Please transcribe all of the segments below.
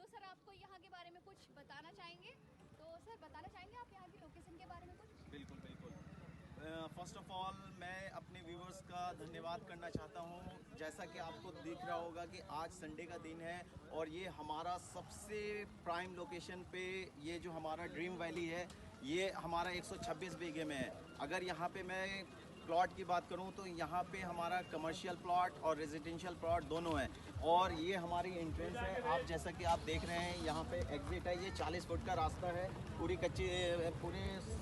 Sir आपको यहाँ के बारे में कुछ बताना चाहेंगे? तो सर बताना चाहेंगे आप यहाँ की लोकेशन के बारे में कुछ? बिल्कुल बिल्कुल। फर्स्ट ऑफ ऑल मैं अपने व्यूवर्स का धन्यवाद करना चाहता हूँ। जैसा कि आपको दिख रहा होगा कि आज संडे का दिन है और ये हमारा सबसे प्राइम लोकेशन पे ये जो हमारा ड्रीम वैली है ये हमारा 126 बीघे में है। अगर यहाँ पे मैं प्लॉट की बात करूँ तो यहाँ पे हमारा कमर्शियल प्लॉट और रेजिडेंशियल प्लॉट दोनों हैं और ये हमारी एंट्रेंस है। आप जैसा कि आप देख रहे हैं यहाँ पे एग्जिट है। ये 40 फुट का रास्ता है। पूरी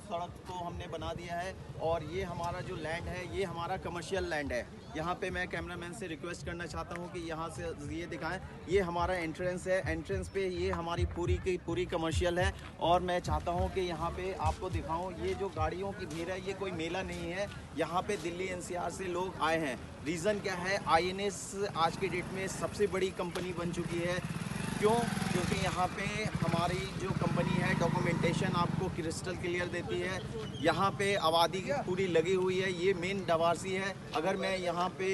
सड़क को हमने बना दिया है और ये हमारा जो लैंड है ये हमारा कमर्शियल लैंड है। यहाँ पे मैं कैमरामैन से रिक्वेस्ट करना चाहता हूँ कि यहाँ से ये दिखाएं। ये हमारा एंट्रेंस है। एंट्रेंस पे ये हमारी पूरी की पूरी कमर्शियल है और मैं चाहता हूँ कि यहाँ पे आपको दिखाऊँ। ये जो गाड़ियों की भीड़ है ये कोई मेला नहीं है। यहाँ पे दिल्ली एनसीआर से लोग आए हैं। रीज़न क्या है? आईएनएस आज की डेट में सबसे बड़ी कंपनी बन चुकी है। क्यों? क्योंकि यहाँ पे हमारी जो कंपनी है डॉक्यूमेंटेशन आपको क्रिस्टल क्लियर देती है। यहाँ पे आबादी पूरी लगी हुई है। ये मेन डवारसी है। अगर मैं यहाँ पे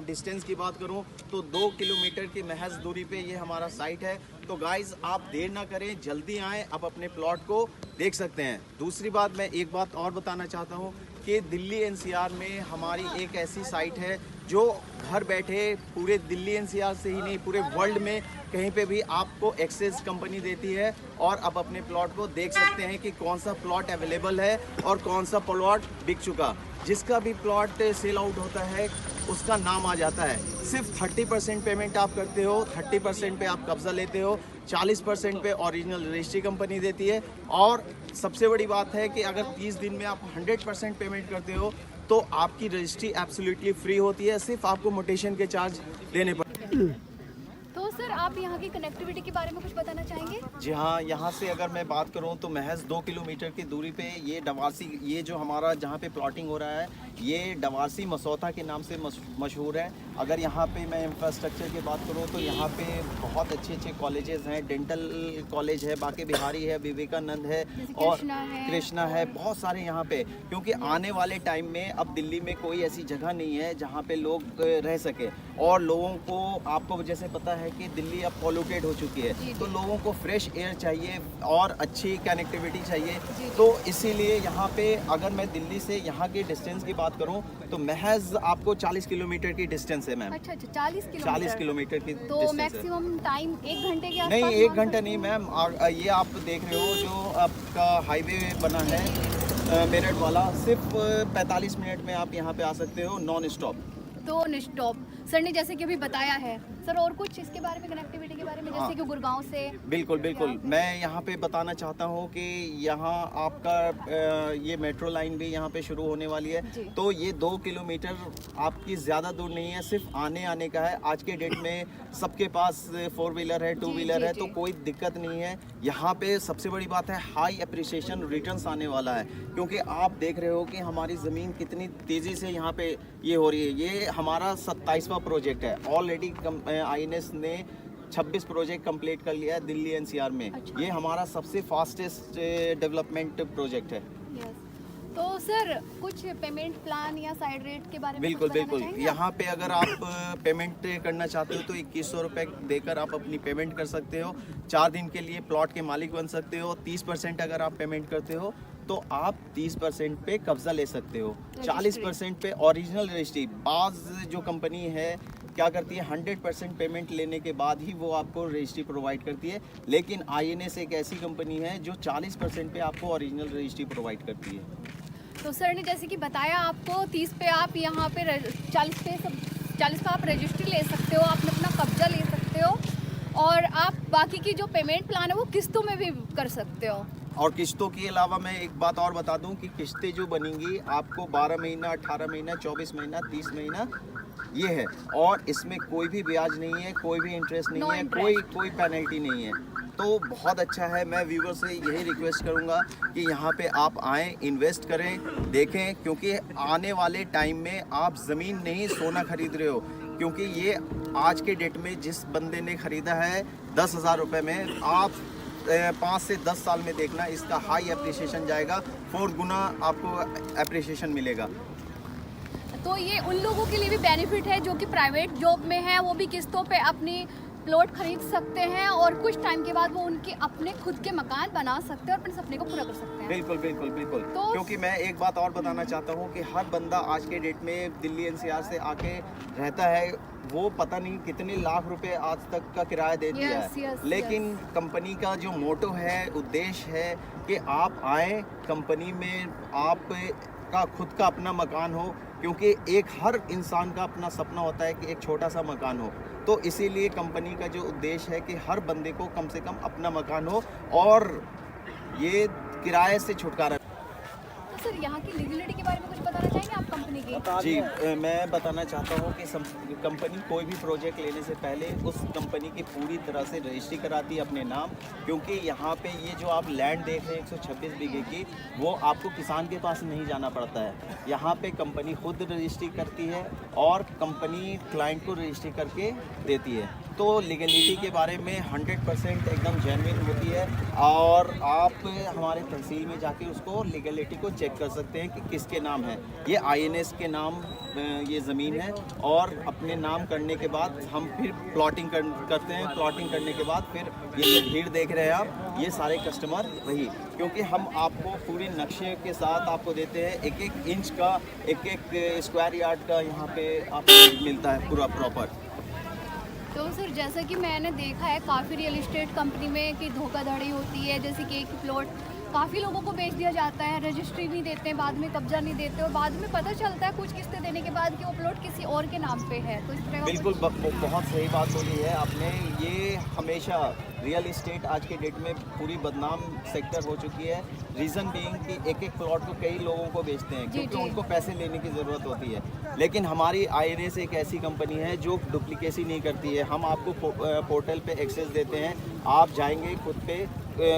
डिस्टेंस की बात करूँ तो 2 किलोमीटर की महज दूरी पे ये हमारा साइट है। तो गाइज़ आप देर ना करें, जल्दी आएँ, आप अपने प्लॉट को देख सकते हैं। दूसरी बात मैं एक बात और बताना चाहता हूँ कि दिल्ली एनसीआर में हमारी एक ऐसी साइट है जो घर बैठे पूरे दिल्ली एनसीआर से ही नहीं पूरे वर्ल्ड में कहीं पे भी आपको एक्सेस कंपनी देती है और आप अपने प्लॉट को देख सकते हैं कि कौन सा प्लॉट अवेलेबल है और कौन सा प्लॉट बिक चुका। जिसका भी प्लॉट सेल आउट होता है उसका नाम आ जाता है। सिर्फ 30% पेमेंट आप करते हो, 30% पे आप कब्जा लेते हो, 40% पे ओरिजिनल रजिस्ट्री कंपनी देती है और सबसे बड़ी बात है कि अगर 30 दिन में आप 100% पेमेंट करते हो तो आपकी रजिस्ट्री एब्सोल्युटली फ्री होती है। सिर्फ आपको मोटेशन के चार्ज देने पड़ते हैं। तो सर आप यहाँ की कनेक्टिविटी के बारे में कुछ बताना चाहेंगे? जी हाँ, यहाँ से अगर मैं बात करूँ तो महज 2 किलोमीटर की दूरी पे ये डवारसी, ये जो हमारा जहाँ पे प्लॉटिंग हो रहा है ये डवारसी मसौता के नाम से मशहूर है। अगर यहाँ पे मैं इंफ्रास्ट्रक्चर की बात करूँ तो यहाँ पे बहुत अच्छे अच्छे कॉलेजेस हैं। डेंटल कॉलेज है, बाकी बिहारी है, विवेकानंद है और कृष्णा है, बहुत सारे यहाँ पे। क्योंकि आने वाले टाइम में अब दिल्ली में कोई ऐसी जगह नहीं है जहाँ पे लोग रह सके और लोगों को, आपको जैसे पता है कि दिल्ली अब पॉल्यूटेड हो चुकी है तो लोगों को फ्रेश एयर चाहिए और अच्छी कनेक्टिविटी चाहिए। तो इसीलिए यहाँ पे अगर मैं दिल्ली से यहाँ के डिस्टेंस की बात करूँ तो महज आपको 40 किलोमीटर की डिस्टेंस है मैम। अच्छा 40 किलोमीटर की तो मैक्सिमम टाइम 1 घंटे के आसपास? नहीं, 1 घंटा नहीं मैम। ये आप देख रहे हो जो आपका हाईवे बना है मेरठ वाला, सिर्फ 45 मिनट में आप यहाँ पे आ सकते हो नॉन स्टॉप। तो स्टॉप सर ने जैसे कि अभी बताया है। सर और कुछ इसके बारे में, कनेक्टिविटी के बारे में, जैसे कि गुड़गांव से? बिल्कुल बिल्कुल। मैं यहाँ पे बताना चाहता हूँ कि यहाँ आपका ये मेट्रो लाइन भी यहाँ पे शुरू होने वाली है। तो ये 2 किलोमीटर आपकी ज़्यादा दूर नहीं है, सिर्फ आने का है। आज के डेट में सबके पास 4 व्हीलर है, 2 व्हीलर है, तो कोई दिक्कत नहीं है। यहाँ पे सबसे बड़ी बात है हाई अप्रिसिएशन रिटर्न्स आने वाला है। क्योंकि आप देख रहे हो कि हमारी ज़मीन कितनी तेज़ी से यहाँ पे ये हो रही है। ये हमारा 27वां प्रोजेक्ट है। ऑलरेडी आईएनएस ने 26 प्रोजेक्ट कंप्लीट कर लिया है दिल्ली एनसीआर में। ये हमारा सबसे फास्टेस्ट डेवलपमेंट प्रोजेक्ट है। तो सर कुछ पेमेंट प्लान या साइड रेट के बारे में बिल्कुल बिल्कुल। यहाँ पे अगर आप पेमेंट करना चाहते हो तो 2100 रुपये देकर आप अपनी पेमेंट कर सकते हो। 4 दिन के लिए प्लॉट के मालिक बन सकते हो। 30% अगर आप पेमेंट करते हो तो आप 30% पे कब्जा ले सकते हो। 40% पे ओरिजिनल रजिस्ट्री। बाज़ जो कंपनी है क्या करती है, 100% पेमेंट लेने के बाद ही वो आपको रजिस्ट्री प्रोवाइड करती है। लेकिन आईएनएस एक ऐसी कंपनी है जो 40% पे आपको ओरिजिनल रजिस्ट्री प्रोवाइड करती है। तो सर ने जैसे कि बताया आपको 30 पे आप यहाँ पे 40 का आप रजिस्ट्री ले सकते हो, आप अपना कब्जा ले सकते हो और आप बाकी की जो पेमेंट प्लान है वो किस्तों में भी कर सकते हो। और किस्तों के अलावा मैं एक बात और बता दूं कि किस्तें जो बनेंगी आपको 12 महीना, 18 महीना, 24 महीना, 30 महीना ये है और इसमें कोई भी ब्याज नहीं है, कोई भी इंटरेस्ट नहीं है, कोई पेनल्टी नहीं है। तो बहुत अच्छा है। मैं व्यूवर से यही रिक्वेस्ट करूंगा कि यहाँ पे आप आएँ, इन्वेस्ट करें, देखें। क्योंकि आने वाले टाइम में आप ज़मीन नहीं सोना खरीद रहे हो। क्योंकि ये आज के डेट में जिस बंदे ने ख़रीदा है 10,000 रुपये में, आप 5 से 10 साल में देखना इसका हाई अप्रिसिएशन जाएगा, 4 गुना आपको अप्रिसिएशन मिलेगा। तो ये उन लोगों के लिए भी बेनिफिट है जो कि प्राइवेट जॉब में है, वो भी किस्तों पे अपनी प्लॉट खरीद सकते हैं और कुछ टाइम के बाद वो उनके अपने खुद के मकान बना सकते हैं और अपने सपने को पूरा कर सकते हैं। बिल्कुल बिल्कुल बिल्कुल। तो क्योंकि मैं एक बात और बताना चाहता हूँ कि हर बंदा आज के डेट में दिल्ली एनसीआर से आके रहता है, वो पता नहीं कितने लाख रुपए आज तक का किराया दे दिया Yes, है, yes, लेकिन कंपनी का जो मोटो है, उद्देश्य है कि आप आए कंपनी में, आप का खुद का अपना मकान हो, क्योंकि एक हर इंसान का अपना सपना होता है कि एक छोटा सा मकान हो। तो इसीलिए कंपनी का जो उद्देश्य है कि हर बंदे को कम से कम अपना मकान हो और ये किराए से छुटकारा। तो सर यहाँ की लीगलिटी के बारे में कुछ बताना चाहेंगे आप कंपनी की? जी, मैं बताना चाहता हूँ कि कंपनी कोई भी प्रोजेक्ट लेने से पहले उस कंपनी की पूरी तरह से रजिस्ट्री कराती है अपने नाम, क्योंकि यहाँ पे ये जो आप लैंड देख रहे हैं 126 बीघे की, वो आपको किसान के पास नहीं जाना पड़ता है। यहाँ पे कंपनी खुद रजिस्ट्री करती है और कंपनी क्लाइंट को रजिस्ट्री करके देती है। तो लीगलिटी के बारे में 100% एकदम जेन्युइन होती है और आप हमारे तहसील में जाके उसको लीगलिटी को चेक कर सकते हैं कि किसके नाम है। ये INS के नाम ये ज़मीन है और अपने नाम करने के बाद हम फिर प्लॉटिंग करते हैं। प्लॉटिंग करने के बाद फिर ये जो भीड़ देख रहे हैं आप, ये सारे कस्टमर वही, क्योंकि हम आपको पूरे नक्शे के साथ आपको देते हैं, एक एक इंच का, एक एक स्क्वायर यार्ड का यहाँ पे आपको मिलता है पूरा प्रॉपर। तो सर जैसा कि मैंने देखा है काफ़ी रियल इस्टेट कंपनी में कि धोखाधड़ी होती है, जैसे कि एक प्लॉट काफ़ी लोगों को बेच दिया जाता है, रजिस्ट्री नहीं देते हैं, बाद में कब्जा नहीं देते और बाद में पता चलता है कुछ किस्तें देने के बाद कि वो प्लॉट किसी और के नाम पे है। तो इस तरह बिल्कुल बहुत सही बात बोली है आपने। ये हमेशा रियल इस्टेट आज के डेट में पूरी बदनाम सेक्टर हो चुकी है। रीज़न बीइंग कि एक एक प्लॉट को कई लोगों को बेचते हैं क्योंकि उनको पैसे लेने की ज़रूरत होती है। लेकिन हमारी INS एक ऐसी कंपनी है जो डुप्लीकेसी नहीं करती है। हम आपको पोर्टल पे एक्सेस देते हैं, आप जाएंगे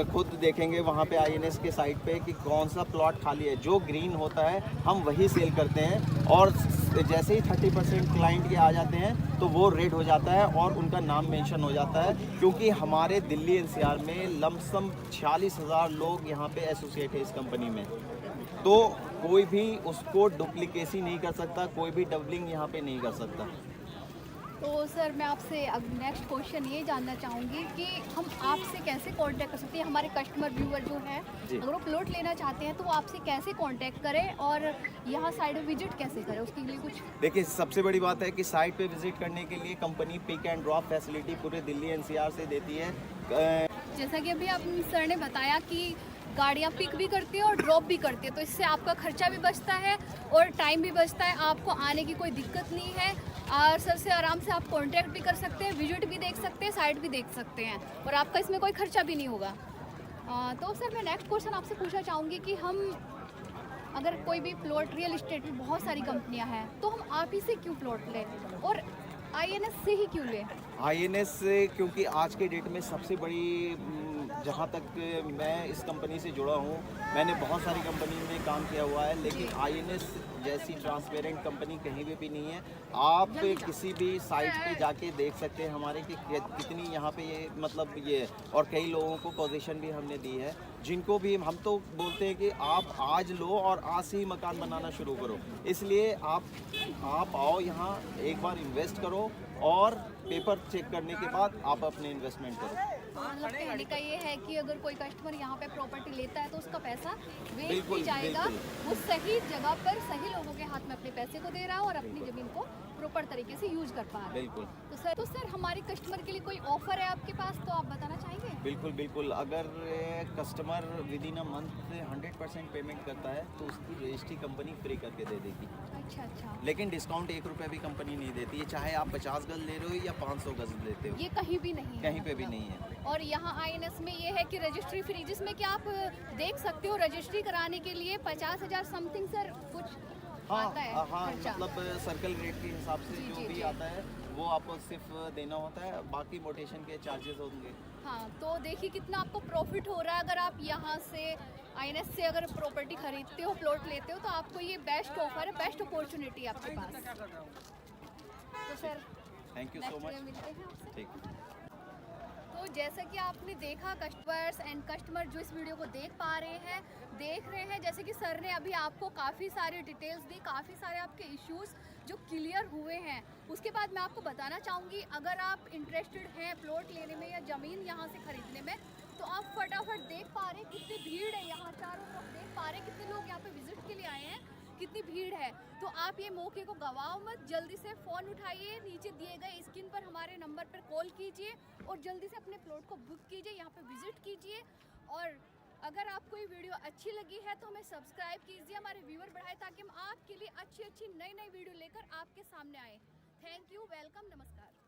खुद देखेंगे वहाँ पे INS के साइट पे कि कौन सा प्लॉट खाली है। जो ग्रीन होता है हम वही सेल करते हैं और जैसे ही 30% क्लाइंट के आ जाते हैं तो वो रेड हो जाता है और उनका नाम मेंशन हो जाता है, क्योंकि हमारे दिल्ली NCR में लमसम 46,000 लोग यहाँ पे एसोसिएट है इस कंपनी में। तो कोई भी उसको डुप्लीकेसी नहीं कर सकता, कोई भी डबलिंग यहाँ पे नहीं कर सकता। तो सर मैं आपसे अब नेक्स्ट क्वेश्चन ये जानना चाहूँगी कि हम आपसे कैसे कांटेक्ट कर सकते हैं? हमारे कस्टमर व्यूअर जो है अगर वो प्लॉट लेना चाहते हैं तो वो आपसे कैसे कांटेक्ट करें और यहाँ साइड में विजिट कैसे करें, उसके लिए कुछ? देखिए, सबसे बड़ी बात है कि साइट पे विजिट करने के लिए company pick and drop facility पूरे दिल्ली NCR से देती है। जैसा कि अभी आप सर ने बताया कि गाड़ियाँ पिक भी करती है और ड्रॉप भी करती है, तो इससे आपका खर्चा भी बचता है और टाइम भी बचता है, आपको आने की कोई दिक्कत नहीं है और सर से आराम से आप कांटेक्ट भी कर सकते हैं, विजिट भी देख सकते हैं, साइट भी देख सकते हैं और आपका इसमें कोई खर्चा भी नहीं होगा। तो सर मैं नेक्स्ट क्वेश्चन आपसे पूछना चाहूँगी कि हम अगर कोई भी प्लॉट रियल इस्टेट में बहुत सारी कंपनियाँ हैं तो हम आप ही से क्यों प्लॉट लें और INS से ही क्यों लें? INS से, क्योंकि आज के डेट में सबसे बड़ी, जहाँ तक मैं इस कंपनी से जुड़ा हूँ, मैंने बहुत सारी कंपनी में काम किया हुआ है, लेकिन INS जैसी ट्रांसपेरेंट कंपनी कहीं पे भी नहीं है। आप किसी भी साइट पे जाके देख सकते हैं हमारे कि कितनी यहाँ पे ये मतलब ये, और कई लोगों को पोजीशन भी हमने दी है जिनको भी हम तो बोलते हैं कि आप आज लो और आज से ही मकान बनाना शुरू करो। इसलिए आप आओ यहाँ, एक बार इन्वेस्ट करो और पेपर चेक करने के बाद आप अपने इन्वेस्टमेंट करो। मतलब कहने का ये है कि अगर कोई कस्टमर यहाँ पे प्रॉपर्टी लेता है तो उसका पैसा वेस्ट बिल्कुल, नहीं जाएगा, बिल्कुल। वो सही जगह पर सही लोगों के हाथ में अपने पैसे को दे रहा है और अपनी ज़मीन को प्रॉपर तरीके से यूज कर पा रहा है। बिल्कुल। तो सर हमारे कस्टमर के लिए कोई ऑफर है आपके पास तो आप बताना चाहेंगे? बिल्कुल। अगर customer with in a month 100% payment करता है तो उसकी रजिस्ट्री कंपनी फ्री करके दे देगी। अच्छा। लेकिन डिस्काउंट 1 रुपया भी कंपनी नहीं देती है, चाहे आप 50 गज ले रहे हो या 500 गज लेते हो। ये कहीं भी नहीं है? कहीं पे भी नहीं है। और यहाँ INS में ये है कि रजिस्ट्री फ्री, जिसमें कि आप देख सकते हो रजिस्ट्री कराने के लिए 50,000 समथिंग सर कुछ आता है हाँ, खर्चा। मतलब सर्कल रेट के हिसाब से जो भी जी। आता है वो आपको सिर्फ देना होता है, बाकी मोटेशन के चार्जेस होंगे। हाँ, तो देखिए कितना आपको प्रॉफिट हो रहा है अगर आप यहाँ से INS से अगर प्रॉपर्टी खरीदते हो, प्लॉट लेते हो, तो आपको ये बेस्ट ऑफर है, बेस्ट अपॉर्चुनिटी आपके पास। तो sir thank you so next much. में मिलते हैं आपसे। ठीक। तो जैसा कि आपने देखा कस्टमर्स एंड कस्टमर जो इस वीडियो को देख रहे हैं, जैसे कि सर ने अभी आपको काफ़ी सारी डिटेल्स दी, काफ़ी सारे आपके इश्यूज़ जो क्लियर हुए हैं। उसके बाद मैं आपको बताना चाहूँगी, अगर आप इंटरेस्टेड हैं प्लॉट लेने में या ज़मीन यहाँ से ख़रीदने में, तो आप फटाफट देख पा रहे हैं कितनी भीड़ है यहाँ, चारों तरफ देख पा रहे हैं कितने लोग यहाँ पे विजिट के लिए आए हैं, कितनी भीड़ है। तो आप ये मौके को गवाओ मत, जल्दी से फ़ोन उठाइए, नीचे दिए गए स्क्रीन पर हमारे नंबर पर कॉल कीजिए और जल्दी से अपने प्लॉट को बुक कीजिए, यहाँ पे विजिट कीजिए। और अगर आपको ये वीडियो अच्छी लगी है तो हमें सब्सक्राइब कीजिए, हमारे व्यूअर बढ़ाए, ताकि हम आपके लिए अच्छी अच्छी नई नई वीडियो लेकर आपके सामने आए। थैंक यू, वेलकम, नमस्कार।